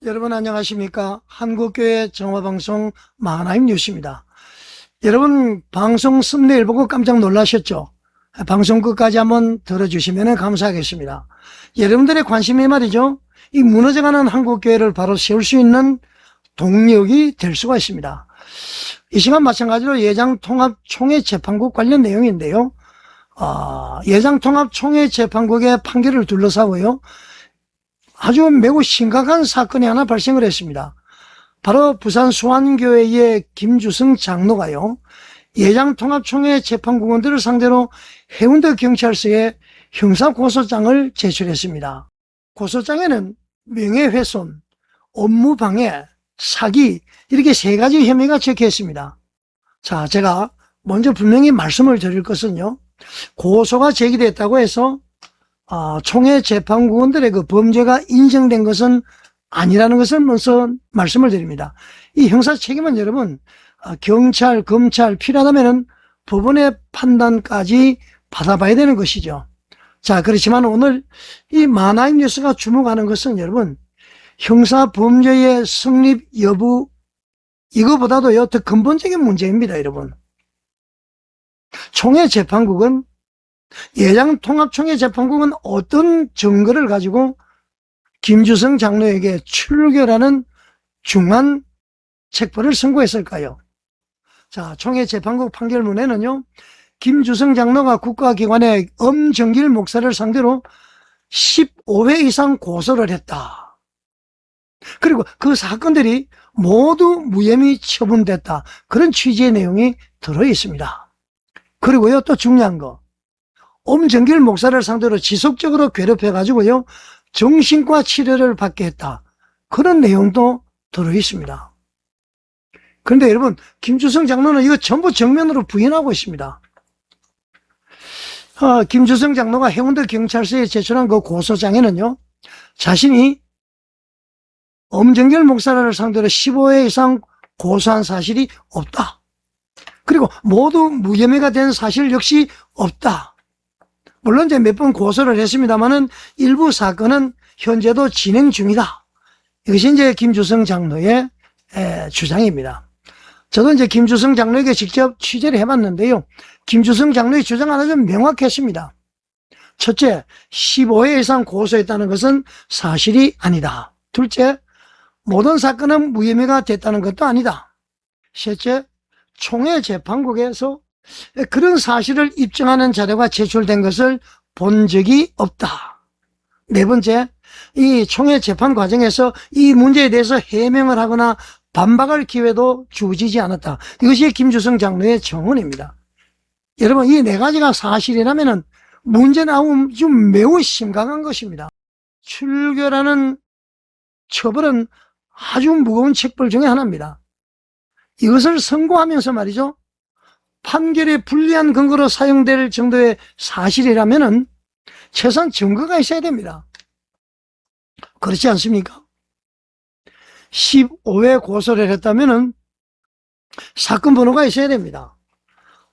여러분 안녕하십니까? 한국교회 정화방송 마하나임 뉴스입니다. 여러분 방송 썸네일 보고 깜짝 놀라셨죠? 방송 끝까지 한번 들어주시면 감사하겠습니다. 여러분들의 관심이 말이죠, 이 무너져가는 한국교회를 바로 세울 수 있는 동력이 될 수가 있습니다. 이 시간 마찬가지로 예장통합총회재판국 관련 내용인데요. 예장통합총회재판국의 판결을 둘러싸고요, 아주 매우 심각한 사건이 하나 발생을 했습니다. 바로 부산 수안교회의 김주성 장로가요, 예장통합총회 재판국원들을 상대로 해운대 경찰서에 형사고소장을 제출했습니다. 고소장에는 명예훼손, 업무방해, 사기 이렇게 세 가지 혐의가 적혀 있습니다. 자, 제가 먼저 분명히 말씀을 드릴 것은요, 고소가 제기됐다고 해서 총회 재판국원들의 그 범죄가 인정된 것은 아니라는 것을 먼저 말씀을 드립니다. 이 형사 책임은 여러분, 경찰, 검찰 필요하다면은 법원의 판단까지 받아봐야 되는 것이죠. 자, 그렇지만 오늘 이 마하나임 뉴스가 주목하는 것은 여러분, 형사 범죄의 성립 여부, 이거보다도요 더 근본적인 문제입니다. 여러분, 총회 재판국은, 예장통합총회 재판국은 어떤 증거를 가지고 김주성 장로에게 출교라는 중한 책벌을 선고했을까요? 자, 총회 재판국 판결문에는요, 김주성 장로가 국가기관의 엄정길 목사를 상대로 15회 이상 고소를 했다. 그리고 그 사건들이 모두 무혐의 처분됐다. 그런 취지의 내용이 들어있습니다. 그리고요, 또 중요한 거, 엄정길 목사를 상대로 지속적으로 괴롭혀가지고요, 정신과 치료를 받게 했다. 그런 내용도 들어있습니다. 그런데 여러분, 김주성 장로는 이거 전부 정면으로 부인하고 있습니다. 김주성 장로가 해운대 경찰서에 제출한 그 고소장에는요, 자신이 엄정길 목사를 상대로 15회 이상 고소한 사실이 없다. 그리고 모두 무혐의가 된 사실 역시 없다. 물론 이제 몇 번 고소를 했습니다만은 일부 사건은 현재도 진행 중이다. 이것이 이제 김주성 장로의 주장입니다. 저도 이제 김주성 장로에게 직접 취재를 해봤는데요, 김주성 장로의 주장 하나 좀 명확했습니다. 첫째, 15회 이상 고소했다는 것은 사실이 아니다. 둘째, 모든 사건은 무혐의가 됐다는 것도 아니다. 셋째, 총회 재판국에서 그런 사실을 입증하는 자료가 제출된 것을 본 적이 없다. 네 번째, 이 총회 재판 과정에서 이 문제에 대해서 해명을 하거나 반박할 기회도 주어지지 않았다. 이것이 김주성 장로의 정언입니다. 여러분, 이 네 가지가 사실이라면 문제 나옴 좀 매우 심각한 것입니다. 출교라는 처벌은 아주 무거운 책벌 중에 하나입니다. 이것을 선고하면서 말이죠, 판결에 불리한 근거로 사용될 정도의 사실이라면은 최소한 증거가 있어야 됩니다. 그렇지 않습니까? 15회 고소를 했다면은 사건 번호가 있어야 됩니다.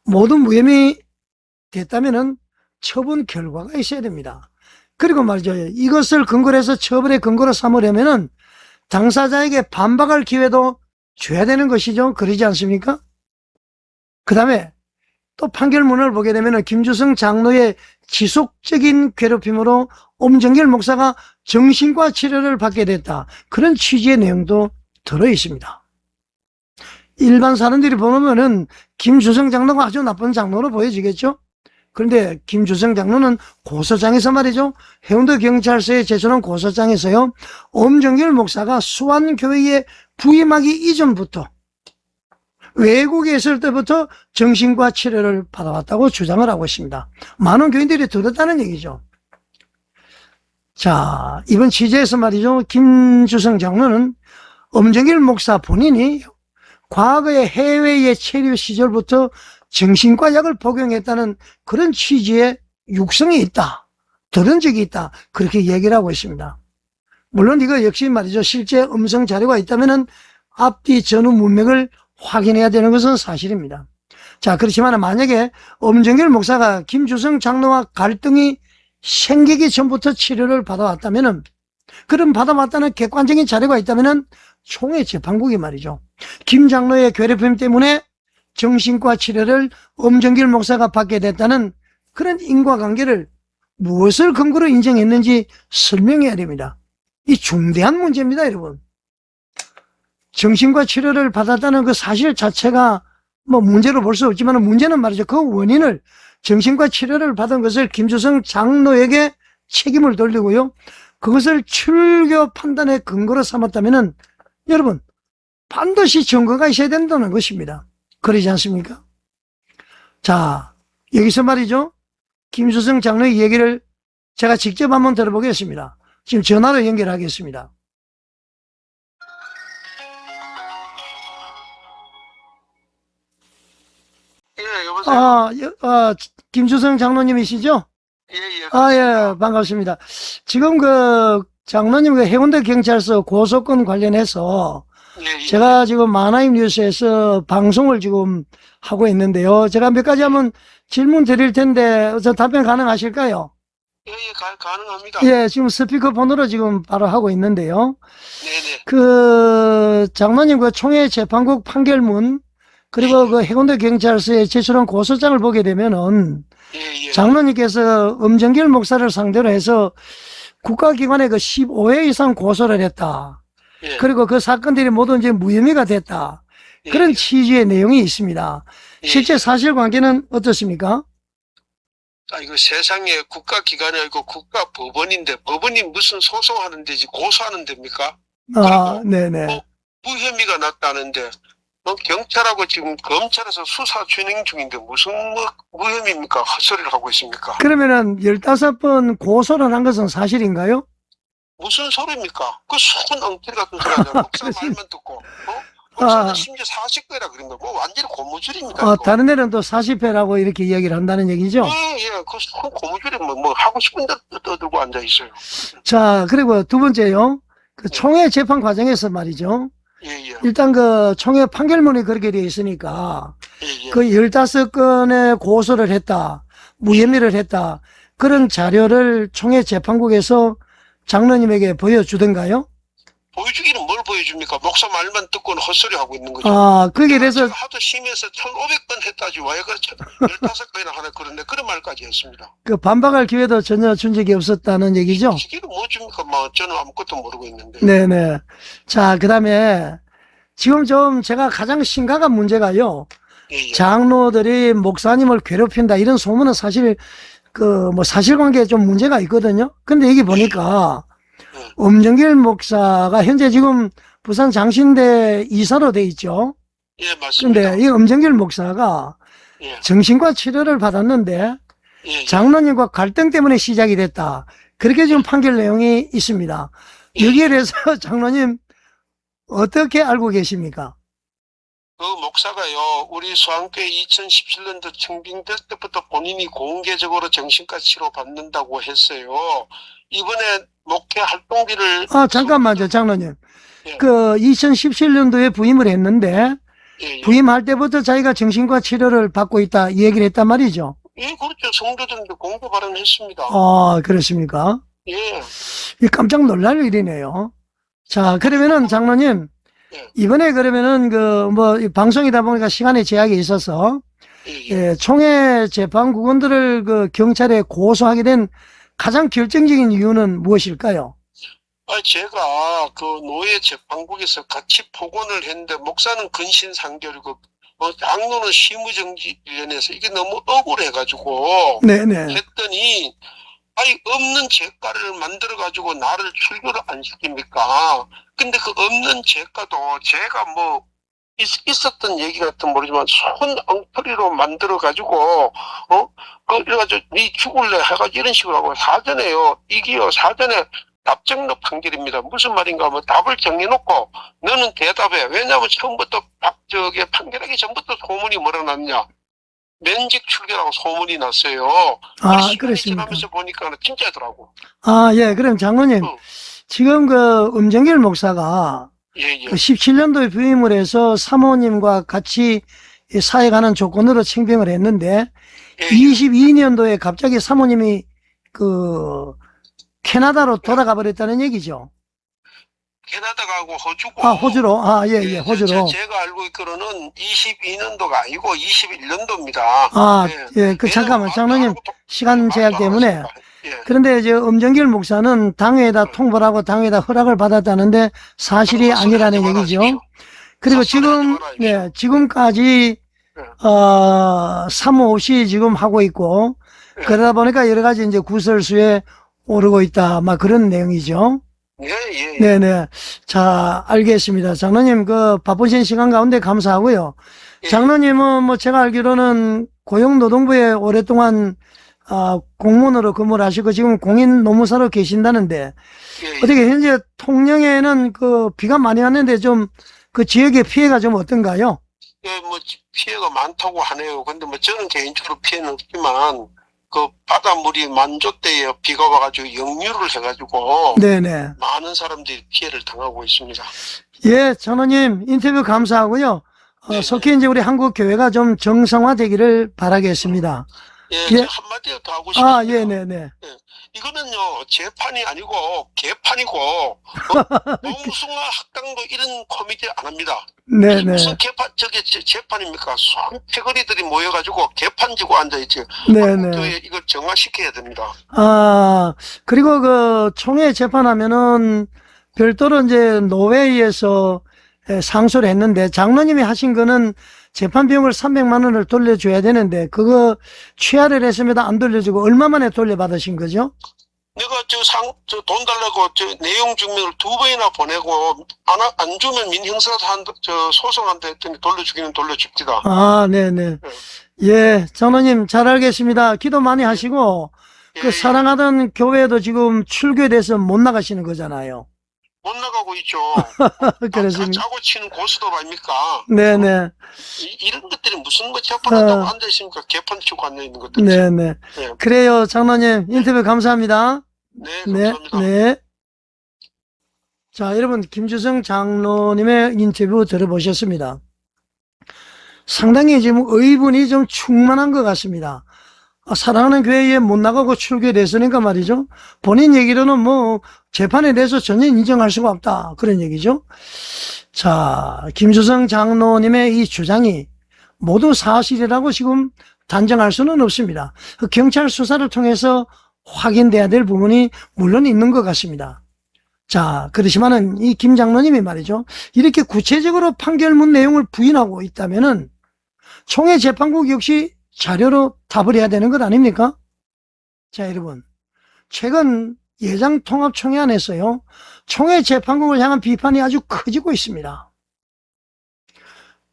모든 무혐의 됐다면은 처분 결과가 있어야 됩니다. 그리고 말이죠, 이것을 근거로 해서 처벌의 근거로 삼으려면은 당사자에게 반박할 기회도 줘야 되는 것이죠. 그러지 않습니까? 그 다음에 또 판결문을 보게 되면 김주성 장로의 지속적인 괴롭힘으로 엄정길 목사가 정신과 치료를 받게 됐다. 그런 취지의 내용도 들어있습니다. 일반 사람들이 보면은 김주성 장로가 아주 나쁜 장로로 보여지겠죠? 그런데 김주성 장로는 고소장에서 말이죠, 해운대 경찰서에 제출한 고소장에서요, 엄정길 목사가 수안교회에 부임하기 이전부터, 외국에 있을 때부터 정신과 치료를 받아왔다고 주장을 하고 있습니다. 많은 교인들이 들었다는 얘기죠. 자, 이번 취재에서 말이죠, 김주성 장로는 엄정길 목사 본인이 과거에 해외에 체류 시절부터 정신과 약을 복용했다는 그런 취지의 육성이 있다, 들은 적이 있다, 그렇게 얘기를 하고 있습니다. 물론 이거 역시 말이죠, 실제 음성 자료가 있다면은 앞뒤 전후 문맥을 확인해야 되는 것은 사실입니다. 자, 그렇지만 만약에 엄정길 목사가 김주성 장로와 갈등이 생기기 전부터 치료를 받아왔다면은 그럼 받아왔다는 객관적인 자료가 있다면은 총회 재판국이 말이죠. 김 장로의 괴롭힘 때문에 정신과 치료를 엄정길 목사가 받게 됐다는 그런 인과관계를 무엇을 근거로 인정했는지 설명해야 됩니다. 이 중대한 문제입니다, 여러분. 정신과 치료를 받았다는 그 사실 자체가 뭐 문제로 볼 수 없지만 문제는 말이죠. 그 원인을 정신과 치료를 받은 것을 김주성 장로에게 책임을 돌리고요. 그것을 출교 판단의 근거로 삼았다면은 여러분 반드시 증거가 있어야 된다는 것입니다. 그러지 않습니까? 자, 여기서 말이죠. 김주성 장로의 얘기를 제가 직접 한번 들어보겠습니다. 지금 전화로 연결하겠습니다. 예, 여보세요? 김주성 장로님이시죠? 예, 예. 예, 반갑습니다. 지금 그 장로님 그 해운대 경찰서 고소건 관련해서 예, 예. 제가 지금 만화임 뉴스에서 방송을 지금 하고 있는데요. 제가 몇 가지 한번 질문 드릴 텐데 저 답변 가능하실까요? 예, 예, 가능합니다. 예, 지금 스피커폰으로 지금 바로 하고 있는데요. 네네. 그 장로님 그 총회 재판국 판결문 그리고 그 해운대 경찰서에 제출한 고소장을 보게 되면은 예, 예. 장로님께서 엄정길 목사를 상대로 해서 국가기관에 그 15회 이상 고소를 했다. 예. 그리고 그 사건들이 모두 이제 무혐의가 됐다. 예, 그런 예. 취지의 내용이 있습니다. 예, 실제 예. 사실관계는 어떻습니까? 이거 세상에 국가기관이 아니고 국가법원인데 법원이 무슨 소송하는 데지 고소하는 데입니까? 네네. 무혐의가 났다는데 경찰하고 지금 검찰에서 수사 진행 중인데 무슨 무혐의입니까? 헛소리를 하고 있습니까? 그러면은 15번 고소를 한 것은 사실인가요? 무슨 소리입니까? 그 손 엉터리 같은 소리 하잖아. 목사 그렇습니다. 말만 듣고. 목사는 아. 심지어 40회라 그런 거. 뭐 완전히 고무줄입니다. 이거. 다른 데는 또 40회라고 이렇게 이야기를 한다는 얘기죠? 예, 예. 그 손 고무줄에 뭐 하고 싶은 데 떠들고 앉아 있어요. 자, 그리고 두 번째요. 그 총회 재판 과정에서 말이죠. 예, 예. 일단 그 총회 판결문이 그렇게 되어 있으니까 예, 예. 그 15건의 고소를 했다. 무혐의를 했다. 그런 자료를 총회 재판국에서 장로님에게 보여주던가요? 보여주기는 뭘 보여줍니까? 목사 말만 듣고는 헛소리 하고 있는 거죠. 거기에 대해서 제가 하도 심해서 1,500번 했다지 왜 그 15건이나 하나 그런데 그런 말까지 했습니다. 그 반박할 기회도 전혀 준 적이 없었다는 얘기죠? 시기는 뭐 줍니까? 뭐 저는 아무것도 모르고 있는데. 네네. 자, 그 다음에 지금 좀 제가 가장 심각한 문제가요. 예, 예. 장로들이 목사님을 괴롭힌다 이런 소문은 사실 그 뭐 사실관계에 좀 문제가 있거든요. 근데 여기 보니까 엄정길 목사가 현재 지금 부산 장신대 이사로 돼 있죠. 예, 맞습니다. 근데 이 엄정길 목사가 예, 정신과 치료를 받았는데 예, 예. 장로님과 갈등 때문에 시작이 됐다. 그렇게 지금 판결 내용이 있습니다. 여기에 대해서 장로님 어떻게 알고 계십니까? 그 목사가요, 우리 수양교회 2017년도 청빙될 때부터 본인이 공개적으로 정신과 치료 받는다고 했어요. 이번에 목회 활동비를. 잠깐만요, 장로님. 예. 그 2017년도에 부임을 했는데 예, 예. 부임할 때부터 자기가 정신과 치료를 받고 있다 이 얘기를 했단 말이죠. 예, 그렇죠. 성도들한테 공개 발언했습니다. 그렇습니까? 예, 이 깜짝 놀랄 일이네요. 자, 그러면은 장로님 예. 이번에 그러면은 그 뭐 방송이다 보니까 시간에 제약이 있어서 예, 예. 총회 재판국원들을 그 경찰에 고소하게 된 가장 결정적인 이유는 무엇일까요? 제가 그 노예 재판국에서 같이 폭언을 했는데 목사는 근신상결이고 장로는 실무정지위원회에서 이게 너무 억울해가지고 네네. 했더니 없는 죄가를 만들어가지고 나를 출교를 안 시킵니까? 근데 그 없는 죄가도 제가 뭐 있었던 얘기 같은 모르지만 손 엉터리로 만들어가지고 이래가지고 니 죽을래 해가지고 이런 식으로 하고 사전에요. 이게요 사전에 답정로 판결입니다. 무슨 말인가 하면 답을 정해놓고 너는 대답해. 왜냐하면 처음부터 판결하기 전부터 소문이 뭐라 났냐. 면직 출교라고 소문이 났어요. 그렇습니까? 지나면서 보니까 진짜더라고. 예, 그럼 장로님 지금 그 엄정길 목사가 예, 예. 그 17년도에 부임을 해서 사모님과 같이 사회 가는 조건으로 청빙을 했는데 예, 22년도에 갑자기 사모님이 그 캐나다로 돌아가 버렸다는 얘기죠. 캐나다 가고 호주고. 아, 호주로. 아, 예, 예, 호주로. 제가 알고 있기로는 22년도가 아니고 21년도입니다. 아, 예, 그 잠깐만, 장로님 시간 제약 때문에. 그런데 이제 엄정길 목사는 당회에다 통보를 하고 당회에다 허락을 받았다는데 사실이 아니라는 얘기죠. 그리고 지금, 네, 지금까지, 사무없이 지금 하고 있고, 그러다 보니까 여러 가지 이제 구설수에 오르고 있다, 막 그런 내용이죠. 예. 네네. 자, 알겠습니다. 장로님, 그 바쁘신 시간 가운데 감사하고요. 장로님은 뭐 제가 알기로는 고용노동부에 오랫동안 공무원으로 근무를 하시고 지금 공인노무사로 계신다는데 어떻게 현재 통영에는 그 비가 많이 왔는데 좀 그 지역의 피해가 좀 어떤가요? 예, 뭐 피해가 많다고 하네요. 근데 뭐 저는 개인적으로 피해는 없지만 그 바닷물이 만조대에 비가 와가지고 역류를 해가지고 네네. 많은 사람들이 피해를 당하고 있습니다. 예, 장로님 인터뷰 감사하고요. 속히 이제 우리 한국 교회가 좀 정상화되기를 바라겠습니다. 예, 예. 한마디 더 하고 싶습니다. 예, 네네. 이거는요, 재판이 아니고 개판이고 몽숭아 학당도 이런 코미디 안 합니다. 네네. 무슨 개판 재판입니까? 손패거리들이 모여가지고 개판지고 앉아있지. 네네. 교회 이걸 정화시켜야 됩니다. 그리고 그 총회 재판하면은 별도로 이제 노회의에서 상소를 했는데 장로님이 하신 거는 재판 비용을 300만 원을 돌려줘야 되는데 그거 취하를 했습니다. 안 돌려주고 얼마 만에 돌려받으신 거죠? 내가 돈 달라고 내용 증명을 2번이나 보내고 안 주면 소송한다 했더니 돌려주기는 돌려줍니다. 네네. 예, 장로님 잘 알겠습니다. 기도 많이 하시고 그 사랑하던 교회도 지금 출교돼서 못 나가시는 거잖아요. 못 나가고 있죠. 그렇습니다. 짜고 치는 고스톱 아닙니까? 네네. 이런 것들이 무슨 뭐 재판한다고 앉아있습니까? 개판 치고 앉아있는 것들. 네네. 그래요, 장로님 인터뷰 감사합니다. 네, 감사합니다. 네. 자, 여러분 김주성 장로님의 인터뷰 들어보셨습니다. 상당히 지금 의분이 좀 충만한 것 같습니다. 사랑하는 교회에 못 나가고 출교됐으니까 말이죠. 본인 얘기로는 뭐 재판에 대해서 전혀 인정할 수가 없다. 그런 얘기죠. 자, 김주성 장로님의 이 주장이 모두 사실이라고 지금 단정할 수는 없습니다. 경찰 수사를 통해서 확인돼야 될 부분이 물론 있는 것 같습니다. 자, 그렇지만은 이 김 장로님이 말이죠. 이렇게 구체적으로 판결문 내용을 부인하고 있다면은 총회 재판국 역시 자료로 답을 해야 되는 것 아닙니까? 자, 여러분. 최근 예장통합총회 안에서요. 총회 재판국을 향한 비판이 아주 커지고 있습니다.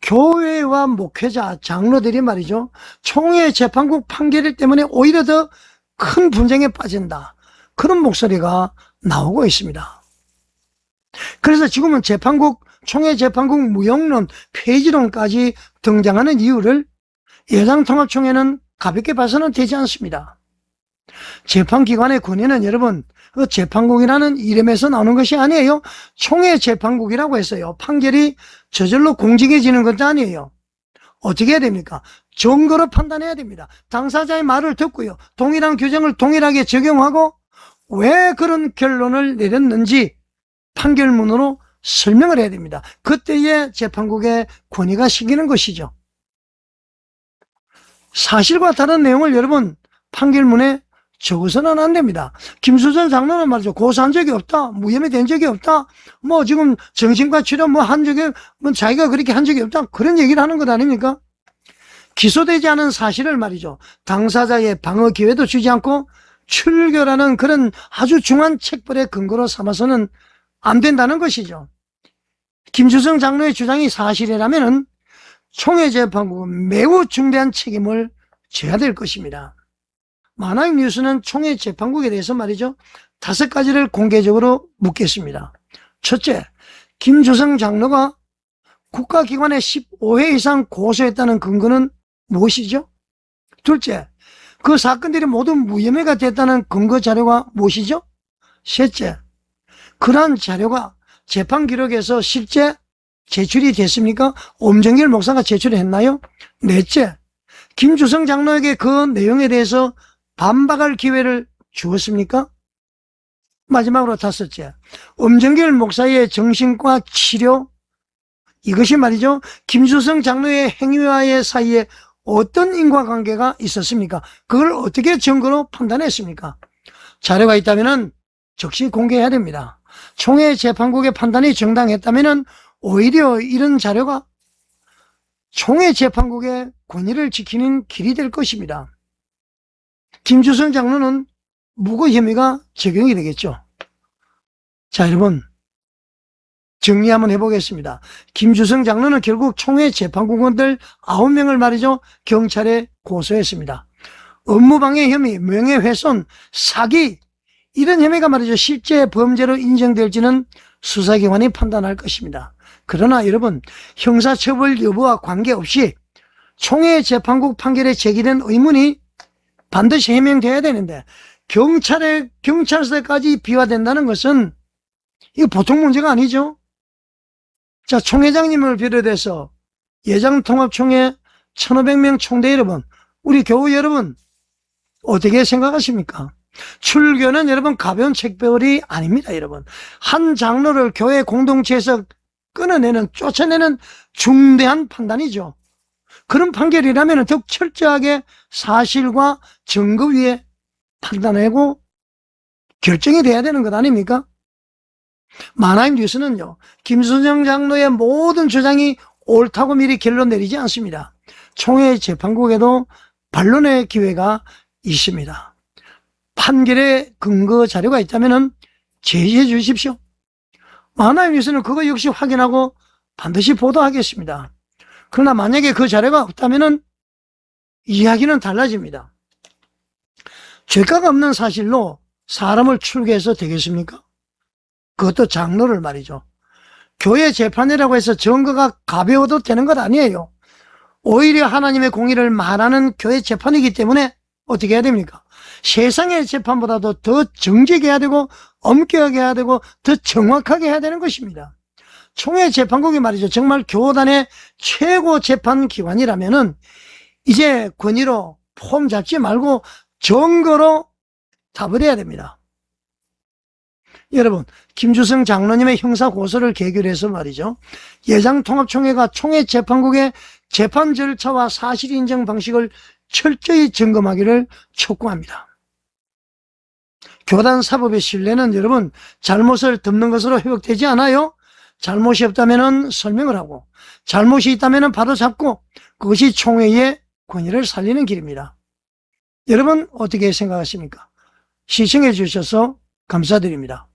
교회와 목회자, 장로들이 말이죠. 총회 재판국 판결 때문에 오히려 더 큰 분쟁에 빠진다. 그런 목소리가 나오고 있습니다. 그래서 지금은 총회 재판국 무용론, 폐지론까지 등장하는 이유를 예장통합총회는 가볍게 봐서는 되지 않습니다. 재판기관의 권위는 여러분, 그 재판국이라는 이름에서 나오는 것이 아니에요. 총회 재판국이라고 했어요. 판결이 저절로 공정해지는 것도 아니에요. 어떻게 해야 됩니까? 증거로 판단해야 됩니다. 당사자의 말을 듣고요. 동일한 규정을 동일하게 적용하고 왜 그런 결론을 내렸는지 판결문으로 설명을 해야 됩니다. 그때의 재판국의 권위가 생기는 것이죠. 사실과 다른 내용을 여러분 판결문에 적어서는 안 됩니다. 김수전 장로는 말이죠. 고소한 적이 없다. 무혐의 된 적이 없다. 뭐 지금 정신과 치료 한 적이, 자기가 그렇게 한 적이 없다. 그런 얘기를 하는 것 아닙니까? 기소되지 않은 사실을 말이죠. 당사자의 방어 기회도 주지 않고 출교라는 그런 아주 중한 책벌의 근거로 삼아서는 안 된다는 것이죠. 김수정 장로의 주장이 사실이라면은 총회 재판국은 매우 중대한 책임을 져야 될 것입니다. 만화익 뉴스는 총회 재판국에 대해서 말이죠. 5가지를 공개적으로 묻겠습니다. 첫째, 김주성 장로가 국가기관에 15회 이상 고소했다는 근거는 무엇이죠? 둘째, 그 사건들이 모두 무혐의가 됐다는 근거 자료가 무엇이죠? 셋째, 그러한 자료가 재판 기록에서 실제 제출이 됐습니까? 엄정길 목사가 제출했나요? 넷째, 김주성 장로에게 그 내용에 대해서 반박할 기회를 주었습니까? 마지막으로 다섯째, 엄정길 목사의 정신과 치료. 이것이 말이죠, 김주성 장로의 행위와의 사이에 어떤 인과관계가 있었습니까? 그걸 어떻게 증거로 판단했습니까? 자료가 있다면 즉시 공개해야 됩니다. 총회 재판국의 판단이 정당했다면 오히려 이런 자료가 총회 재판국의 권위를 지키는 길이 될 것입니다. 김주성 장로는 무고 혐의가 적용이 되겠죠. 자, 여러분, 정리 한번 해보겠습니다. 김주성 장로는 결국 총회 재판국원들 9명을 말이죠, 경찰에 고소했습니다. 업무방해 혐의, 명예훼손, 사기, 이런 혐의가 말이죠, 실제 범죄로 인정될지는 수사기관이 판단할 것입니다. 그러나 여러분, 형사처벌 여부와 관계없이 총회 재판국 판결에 제기된 의문이 반드시 해명돼야 되는데, 경찰서까지 비화된다는 것은 이거 보통 문제가 아니죠. 자, 총회장님을 비롯해서 예장통합총회 1500명 총대 여러분, 우리 교우 여러분, 어떻게 생각하십니까? 출교는 여러분 가벼운 책벌이 아닙니다, 여러분. 한 장로를 교회 공동체에서 끊어내는, 쫓아내는 중대한 판단이죠. 그런 판결이라면 더욱 철저하게 사실과 증거 위에 판단하고 결정이 돼야 되는 것 아닙니까? 만화임 뉴스는요, 김수정 장로의 모든 주장이 옳다고 미리 결론 내리지 않습니다. 총회 재판국에도 반론의 기회가 있습니다. 판결의 근거 자료가 있다면 제시해 주십시오. 만화임 뉴스는 그거 역시 확인하고 반드시 보도하겠습니다. 그러나 만약에 그 자료가 없다면 이야기는 달라집니다. 죄가가 없는 사실로 사람을 출교해서 되겠습니까? 그것도 장로를 말이죠. 교회 재판이라고 해서 증거가 가벼워도 되는 것 아니에요. 오히려 하나님의 공의를 말하는 교회 재판이기 때문에 어떻게 해야 됩니까? 세상의 재판보다도 더 정직해야 해야 되고 엄격하게 해야 되고 더 정확하게 해야 되는 것입니다. 총회 재판국이 말이죠, 정말 교단의 최고 재판기관이라면은 이제 권위로 폼 잡지 말고 증거로 답을 해야 됩니다. 여러분, 김주성 장로님의 형사 고소를 계기로 해서 말이죠, 예장통합총회가 총회 재판국의 재판 절차와 사실 인정 방식을 철저히 점검하기를 촉구합니다. 교단 사법의 신뢰는 여러분 잘못을 덮는 것으로 회복되지 않아요. 잘못이 없다면 설명을 하고, 잘못이 있다면 바로 잡고, 그것이 총회의 권위를 살리는 길입니다. 여러분 어떻게 생각하십니까? 시청해 주셔서 감사드립니다.